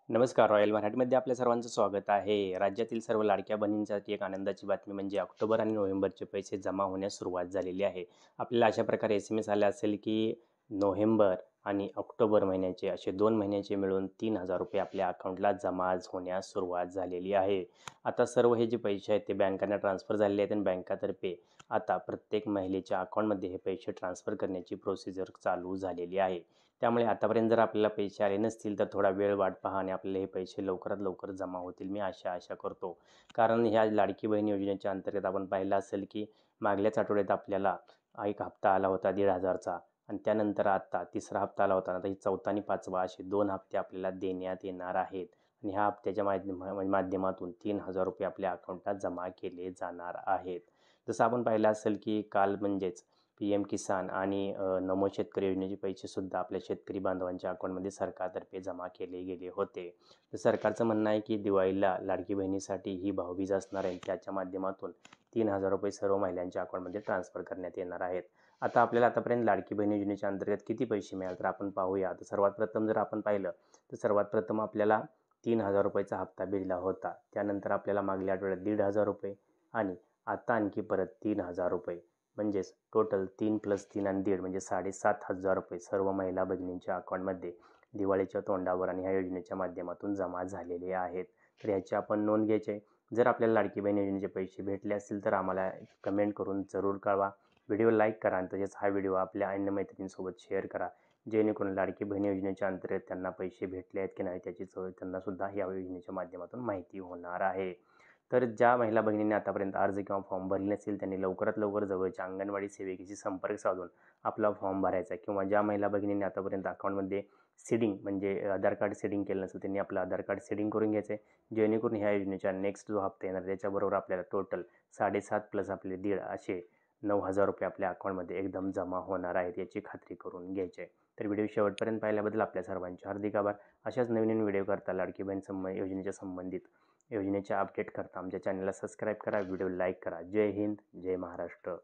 नमस्कार. रॉयल मराठीमध्ये आपल्या सर्वांचं स्वागत आहे. राज्यातील सर्व लाडक्या बहिणींसाठी एक आनंदाची बातमी म्हणजे ऑक्टोबर आणि नोव्हेंबरचे पैसे जमा होण्यास सुरुवात झालेली आहे. आपल्याला अशा प्रकारे एस-एम-एस आला असेल, की नोव्हेंबर आणि ऑक्टोबर महिन्याचे असे 2 महिन्याचे मिळून ₹3000 आपल्या अकाउंटला जमा होण्यास सुरुवात झालेली आहे. आता सर्व हे जे पैसे आहेत ते बँकांना ट्रान्सफर झालेले आहेत आणि बँकातर्फे आता प्रत्येक महिलेच्या अकाउंटमध्ये हे पैसे ट्रान्सफर करण्याची प्रोसिजर चालू झालेली आहे. त्यामुळे आतापर्यंत जर आपल्याला पैसे आले नसतील तर थोडा वेळ वाट पहा आणि आपल्याला हे पैसे लवकरात लवकर जमा होतील मी आशा करतो. कारण ह्या लाडकी बहीण योजनेच्या अंतर्गत आपण पाहिलं असेल की मागल्याच आठवड्यात आपल्याला एक हप्ता आला होता 1,500चा आणि त्यानंतर आता तिसरा हप्ता आला होता. आता ही चौथा आणि पाचवा असे 2 हप्ते आपल्याला देण्यात येणार आहेत आणि ह्या हप्त्याच्या माध्यमातून ₹3000 आपल्या अकाउंटला जमा केले जाणार आहेत. जसं आपण पाहिलं असेल की काल म्हणजेच PM किसान आणि नमो शेतकरी योजनेचे पैसेसुद्धा आपल्या शेतकरी बांधवांच्या अकाउंटमध्ये सरकारतर्फे जमा केले गेले होते. तर सरकारचं म्हणणं आहे की दिवाळीला लाडकी बहिणीसाठी ही भाऊबीज असणार आहे. त्याच्या माध्यमातून ₹3000 सर्व महिलांच्या अकाउंटमध्ये ट्रान्सफर करण्यात येणार आहेत. आता आपल्याला आतापर्यंत लाडकी बहीण योजनेच्या अंतर्गत किती पैसे मिळाले तर आपण पाहूया. तर सर्वात प्रथम जर आपण पाहिलं तर सर्वात प्रथम आपल्याला ₹3000चा हप्ता भिडला होता. त्यानंतर आपल्याला मागल्या आठवड्यात ₹1,500 आणि आता आणखी परत ₹3000 म्हणजेच टोटल 3 + 3 आणि 1.5 म्हणजे ₹7,500 सर्व महिला भगिनींच्या अकाउंटमध्ये दिवाळीच्या तोंडावर आणि ह्या योजनेच्या माध्यमातून जमा झालेले आहेत. तर ह्याची आपण नोंद घ्यायची आहे. जर आपल्याला लाडकी बहीण योजनेचे पैसे भेटले असतील तर आम्हाला कमेंट करून जरूर कळवा. व्हिडिओ लाईक करा आणि तसेच हा व्हिडिओ आपल्या अन्य मैत्रिणींसोबत शेअर करा. जेणेकरून लाडकी बहीण योजनेच्या अंतर्गत त्यांना पैसे भेटले आहेत की नाही त्याची त्यांनासुद्धा या योजनेच्या माध्यमातून माहिती होणार आहे. तर ज्या महिला भगिनींनी आतापर्यंत अर्ज किंवा फॉर्म भरले नसतील त्यांनी लवकरात लवकर जवळच्या अंगणवाडी सेविकेशी संपर्क साधून आपला फॉर्म भरायचा आहे किंवा ज्या महिला भगिनींनी आतापर्यंत अकाउंटमध्ये सीडिंग म्हणजे आधार कार्ड सीडिंग केलं नसेल त्यांनी आपलं आधार कार्ड सीडिंग करून घ्यायचं आहे. जेणेकरून ह्या योजनेच्या नेक्स्ट जो हप्ता येणार त्याच्याबरोबर आपल्याला टोटल 7.5 + आपले 1.5 असे ₹9,000 आपल्या अकाउंटमध्ये एकदम जमा होणार आहेत याची खात्री करून घ्यायची आहे. तर व्हिडिओ शेवटपर्यंत पाहिल्याबद्दल आपल्या सर्वांचे हार्दिक आभार. अशाच नवीन व्हिडिओ करता लाडकी बहीण योजनेच्या संबंधित योजनेचे अपडेट करता आमच्या चॅनलला सबस्क्राईब करा, व्हिडिओ लाईक करा. जय हिंद, जय महाराष्ट्र.